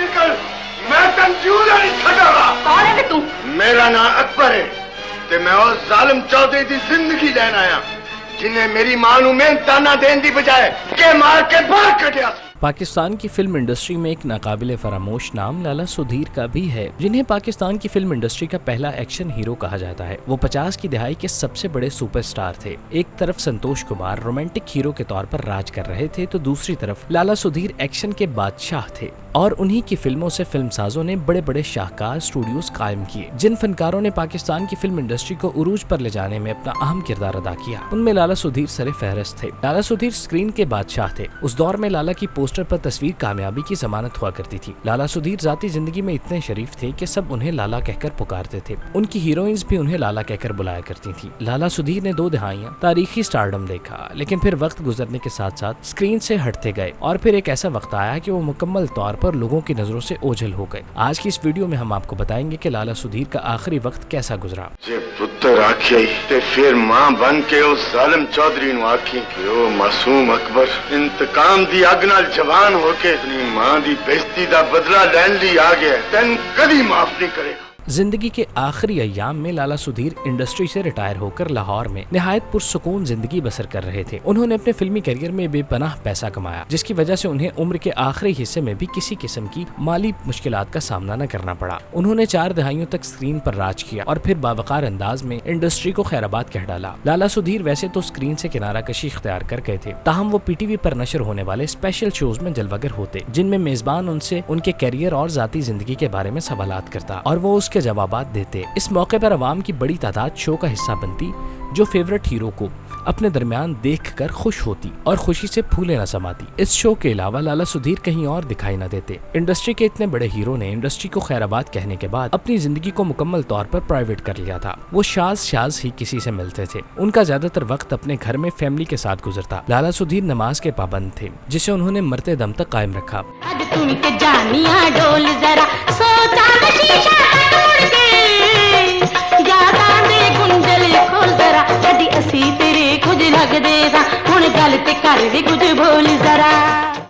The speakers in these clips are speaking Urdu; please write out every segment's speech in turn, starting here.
نکل میں تنجیو نہیں چھڈاں کون ہے تو میرا نام اکبر ہے تے میں اس ظالم چودھری دی زندگی لین آیا جنہیں میری ماں نو محنتانہ دین دی بجائے کہ مار کے باہر کڈیا. پاکستان کی فلم انڈسٹری میں ایک ناقابل فراموش نام لالا سدھیر کا بھی ہے جنہیں پاکستان کی فلم انڈسٹری کا پہلا ایکشن ہیرو کہا جاتا ہے. وہ 50 کی دہائی کے سب سے بڑے سپر سٹار تھے. ایک طرف سنتوش کمار رومانٹک ہیرو کے طور پر راج کر رہے تھے تو دوسری طرف لالا سدھیر ایکشن کے بادشاہ تھے اور انہی کی فلموں سے فلم سازوں نے بڑے بڑے شاہکار اسٹوڈیوز قائم کیے جن فنکاروں نے پاکستان کی فلم انڈسٹری کو عروج پر لے جانے میں اپنا اہم کردار ادا کیا. ان میں لالا سدھیر سر فہرست تھے. لالا سدھیر اسکرین کے بادشاہ تھے. اس دور میں لالا کی پوسٹر پر تصویر کامیابی کی ضمانت ہوا کرتی تھی. لالا سدھیر ذاتی زندگی میں اتنے شریف تھے کہ سب انہیں لالا کہہ کر پکارتے تھے. ان کی ہیروئنز بھی انہیں لالا کہہ کر بلایا کرتی تھیں. لالا سدھیر نے 2 دہائیاں تاریخی سٹارڈم دیکھا لیکن پھر وقت گزرنے کے ساتھ ساتھ اسکرین سے ہٹتے گئے اور پھر ایک ایسا وقت آیا کہ وہ مکمل طور پر لوگوں کی نظروں سے اوجھل ہو گئے. آج کی اس ویڈیو میں ہم آپ کو بتائیں گے کہ لالا سدھیر کا آخری وقت کیسا گزرا. پتر آکھے تے پھر ماں بن کے اس ظالم چودھری نو آکھی کہ او معصوم اکبر انتقام دی اگ نال جوان ہو کے اپنی ماں دی بےزتی دا بدلہ لین لی آ گیا تین کبھی معاف نہیں کرے گا. زندگی کے آخری ایام میں لالا سدھیر انڈسٹری سے ریٹائر ہو کر لاہور میں نہایت پرسکون زندگی بسر کر رہے تھے. انہوں نے اپنے فلمی کیریئر میں بے پناہ پیسہ کمایا جس کی وجہ سے انہیں عمر کے آخری حصے میں بھی کسی قسم کی مالی مشکلات کا سامنا نہ کرنا پڑا. انہوں نے 4 دہائیوں تک اسکرین پر راج کیا اور پھر باوقار انداز میں انڈسٹری کو خیرآباد کہہ ڈالا. لالا سدھیر ویسے تو اسکرین سے کنارہ کشی اختیار کر گئے تھے تاہم وہ پی ٹی وی پر نشر ہونے والے اسپیشل شوز میں جلوگر ہوتے جن میں میزبان ان سے ان کے کیریئر اور ذاتی زندگی کے بارے میں سوالات کرتا اور وہ اس کے جوابات دیتے. اس موقع پر عوام کی بڑی تعداد شو کا حصہ بنتی جو فیورٹ ہیرو کو اپنے درمیان دیکھ کر خوش ہوتی اور خوشی سے پھولے نہ سماتی. اس شو کے علاوہ لالا سدھیر کہیں اور دکھائی نہ دیتے. انڈسٹری کے اتنے بڑے ہیرو نے انڈسٹری کو خیرآباد کہنے کے بعد اپنی زندگی کو مکمل طور پر پرائیویٹ کر لیا تھا. وہ شاذ ہی کسی سے ملتے تھے. ان کا زیادہ تر وقت اپنے گھر میں فیملی کے ساتھ گزرتا. لالا سدھیر نماز کے پابند تھے جسے انہوں نے مرتے دم تک قائم رکھا.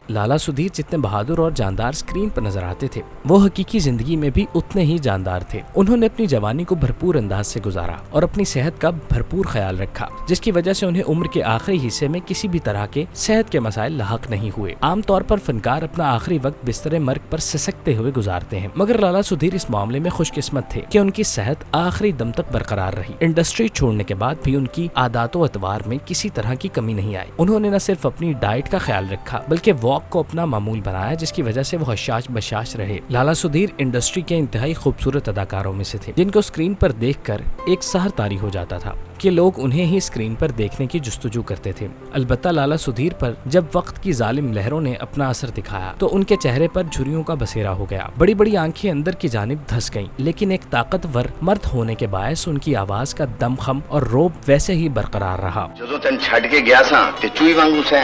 لالا سدھیر جتنے بہادر اور جاندار اسکرین پر نظر آتے تھے وہ حقیقی زندگی میں بھی اتنے ہی جاندار تھے. انہوں نے اپنی جوانی کو بھرپور انداز سے گزارا اور اپنی صحت کا بھرپور خیال رکھا جس کی وجہ سے انہیں عمر کے آخری حصے میں کسی بھی طرح کے صحت کے مسائل لاحق نہیں ہوئے. عام طور پر فنکار اپنا آخری وقت بستر مرگ پر سسکتے ہوئے گزارتے ہیں مگر لالا سدھیر اس معاملے میں خوش قسمت تھے کہ ان کی صحت آخری دم تک برقرار رہی. انڈسٹری چھوڑنے کے بعد بھی ان کی عادات و اطوار میں کسی طرح کی کمی نہیں آئی. انہوں نے نہ صرف اپنی ڈائٹ کا خیال رکھا بلکہ واک کو اپنا معمول بنایا جس کی وجہ سے وہ حشاش بشاش رہے. لالا سدھیر انڈسٹری کے انتہائی خوبصورت اداکاروں میں سے تھے جن کو اسکرین پر دیکھ کر ایک سحر طاری ہو جاتا تھا کہ لوگ انہیں ہی اسکرین پر دیکھنے کی جستجو کرتے تھے. البتہ لالا سدھیر پر جب وقت کی ظالم لہروں نے اپنا اثر دکھایا تو ان کے چہرے پر جھریوں کا بسیرا ہو گیا. بڑی بڑی آنکھیں اندر کی جانب دھس گئیں لیکن ایک طاقتور مرد ہونے کے باعث ان کی آواز کا دم خم اور روب ویسے ہی برقرار رہا. جدوں تن چھڈ کے گیا سا تے چوئی وانگو سے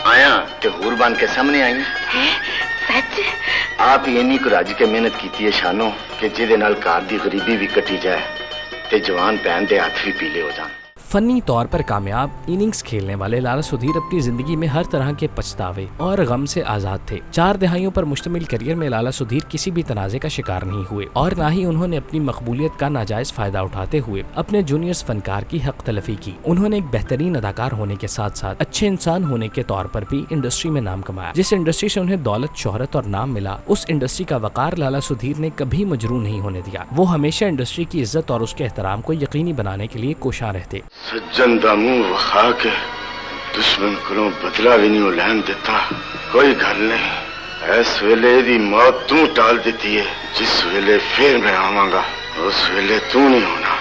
آیا تے ہور بن کے سامنے آئی. سچ آپ ہی اینی کو راج کے محنت کیتی ہے شانو کہ جے دے نال گھر دی غریبی بھی کٹی جائے تے جوان پہن دے ہاتھ بھی پیلے ہو جان. فنی طور پر کامیاب اننگز کھیلنے والے لالا سدھیر اپنی زندگی میں ہر طرح کے پچھتاوے اور غم سے آزاد تھے. 4 دہائیوں پر مشتمل کیریئر میں لالا سدھیر کسی بھی تنازع کا شکار نہیں ہوئے اور نہ ہی انہوں نے اپنی مقبولیت کا ناجائز فائدہ اٹھاتے ہوئے اپنے جونیئرز فنکار کی حق تلفی کی. انہوں نے ایک بہترین اداکار ہونے کے ساتھ ساتھ اچھے انسان ہونے کے طور پر بھی انڈسٹری میں نام کمایا. جس انڈسٹری سے انہیں دولت شہرت اور نام ملا اس انڈسٹری کا وقار لالا سدھیر نے کبھی مجروح نہیں ہونے دیا. وہ ہمیشہ انڈسٹری کی عزت اور اس کے احترام کو یقینی بنانے کے لیے کوشاں رہتے. سجن دا منہ وخا کے دشمن کو بدلا بھی نہیں لین دیتا. کوئی گل نہیں اس ویلے دی موت تو ٹال دیتی ہے جس ویلے پھر میں آواں گا اس ویلے تو نہیں ہونا.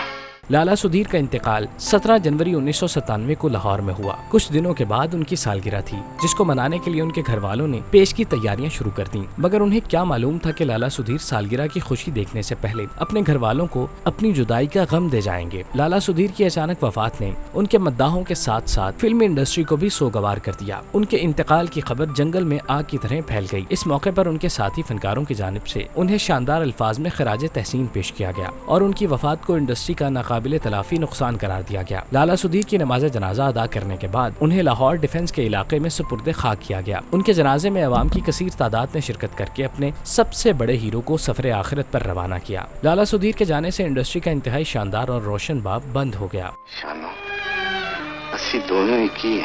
لالا سدھیر کا انتقال 17 جنوری 1997 کو لاہور میں ہوا. کچھ دنوں کے بعد ان کی سالگرہ تھی جس کو منانے کے لیے ان کے گھر والوں نے پیش کی تیاریاں شروع کر دیں مگر انہیں کیا معلوم تھا کہ لالا سدھیر سالگرہ کی خوشی دیکھنے سے پہلے اپنے گھر والوں کو اپنی جدائی کا غم دے جائیں گے. لالا سدھیر کی اچانک وفات نے ان کے مداحوں کے ساتھ ساتھ فلمی انڈسٹری کو بھی سوگوار کر دیا. ان کے انتقال کی خبر جنگل میں آگ کی طرح پھیل گئی. اس موقع پر ان کے ساتھی فنکاروں کی جانب سے انہیں شاندار الفاظ میں خراج تحسین پیش کیا گیا اور ان کی وفات کو انڈسٹری کا ناقابل ناقابل تلافی نقصان قرار دیا گیا۔ لالا سدھیر کی نماز جنازہ ادا کرنے کے بعد انہیں لاہور ڈیفنس کے علاقے میں سپرد خاک کیا گیا۔ ان کے جنازے میں عوام کی کثیر تعداد نے شرکت کر کے اپنے سب سے بڑے ہیرو کو سفر آخرت پر روانہ کیا۔ لالا سدھیر کے جانے سے انڈسٹری کا انتہائی شاندار اور روشن باب بند ہو گیا۔ شانو اسی دونوں ہی کی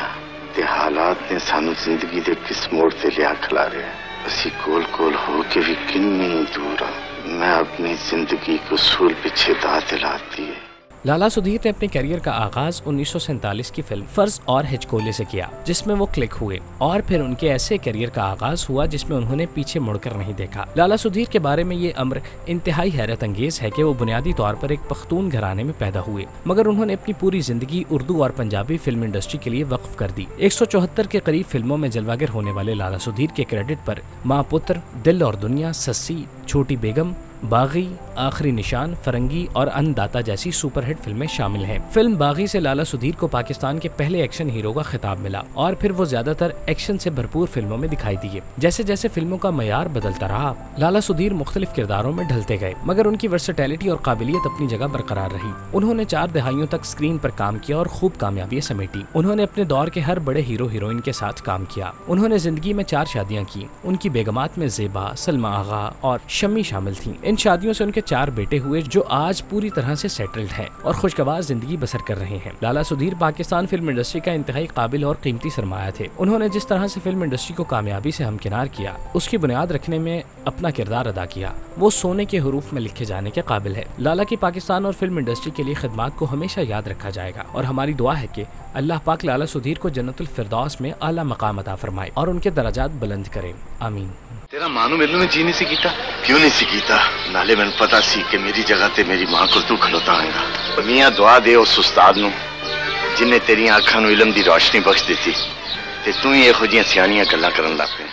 تے حالات نے سانو زندگی دے کس موڑ تے لیا کھلا رہے ہیں۔ اسی کول کول ہو کے بھی کنی دور ہوں۔ میں اپنی زندگی کو سول پیچھے دا دلاتی ہے۔ لالا سدھیر نے اپنے کیریئر کا آغاز 1947 کی فلم فرض اور ہچکولے سے کیا، جس میں وہ کلک ہوئے، اور پھر ان کے ایسے کیریئر کا آغاز ہوا جس میں انہوں نے پیچھے مڑ کر نہیں دیکھا۔ لالا سدھیر کے بارے میں یہ امر انتہائی حیرت انگیز ہے کہ وہ بنیادی طور پر ایک پختون گھرانے میں پیدا ہوئے، مگر انہوں نے اپنی پوری زندگی اردو اور پنجابی فلم انڈسٹری کے لیے وقف کر دی۔ 174 کے قریب فلموں میں جلوہ گر ہونے والے لالا سدھیر کے کریڈٹ پر ماں پتر، دل اور دنیا، سسی، چھوٹی بیگم، باغی، آخری نشان، فرنگی اور ان داتا جیسی سپر ہٹ فلمیں شامل ہیں۔ فلم باغی سے لالا سدھیر کو پاکستان کے پہلے ایکشن ہیرو کا خطاب ملا، اور پھر وہ زیادہ تر ایکشن سے بھرپور فلموں میں دکھائی دیے۔ جیسے جیسے فلموں کا معیار بدلتا رہا، لالا سدھیر مختلف کرداروں میں ڈھلتے گئے، مگر ان کی ورسٹیلٹی اور قابلیت اپنی جگہ برقرار رہی۔ انہوں نے 4 دہائیوں تک اسکرین پر کام کیا اور خوب کامیابی سمیٹی۔ انہوں نے اپنے دور کے ہر بڑے ہیرو ہیروئن کے ساتھ کام کیا۔ انہوں نے زندگی میں 4 شادیاں کی۔ ان کی بیگمات میں زیبا، سلمی آغا اور شمی شامل تھیں۔ ان شادیوں سے ان کے 4 بیٹے ہوئے جو آج پوری طرح سے سیٹلڈ ہیں اور خوشگوار زندگی بسر کر رہے ہیں۔ لالا سدھیر پاکستان فلم انڈسٹری کا انتہائی قابل اور قیمتی سرمایہ تھے۔ انہوں نے جس طرح سے فلم انڈسٹری کو کامیابی سے ہمکنار کیا، اس کی بنیاد رکھنے میں اپنا کردار ادا کیا، وہ سونے کے حروف میں لکھے جانے کے قابل ہے۔ لالا کی پاکستان اور فلم انڈسٹری کے لیے خدمات کو ہمیشہ یاد رکھا جائے گا، اور ہماری دعا ہے کہ اللہ پاک لالا سدھیر کو جنت الفردوس میں اعلیٰ مقام عطا فرمائے اور ان کے درجات بلند کرے، آمین۔ تیرا ماں نو میرے میں جی نہیں سی کیتا؟ کیوں نہیں سی کیتا؟ نالے میں پتا سی کہ میری جگہ تے میری ماں کو تو کھلوتا آئے گا۔ میاں دعا دے اس استاد نو جن نے تیری آنکھاں نو علم دی روشنی بخش دیتی تے تو ہی یہو جیاں سیانیاں گلاں کرن لگ پے۔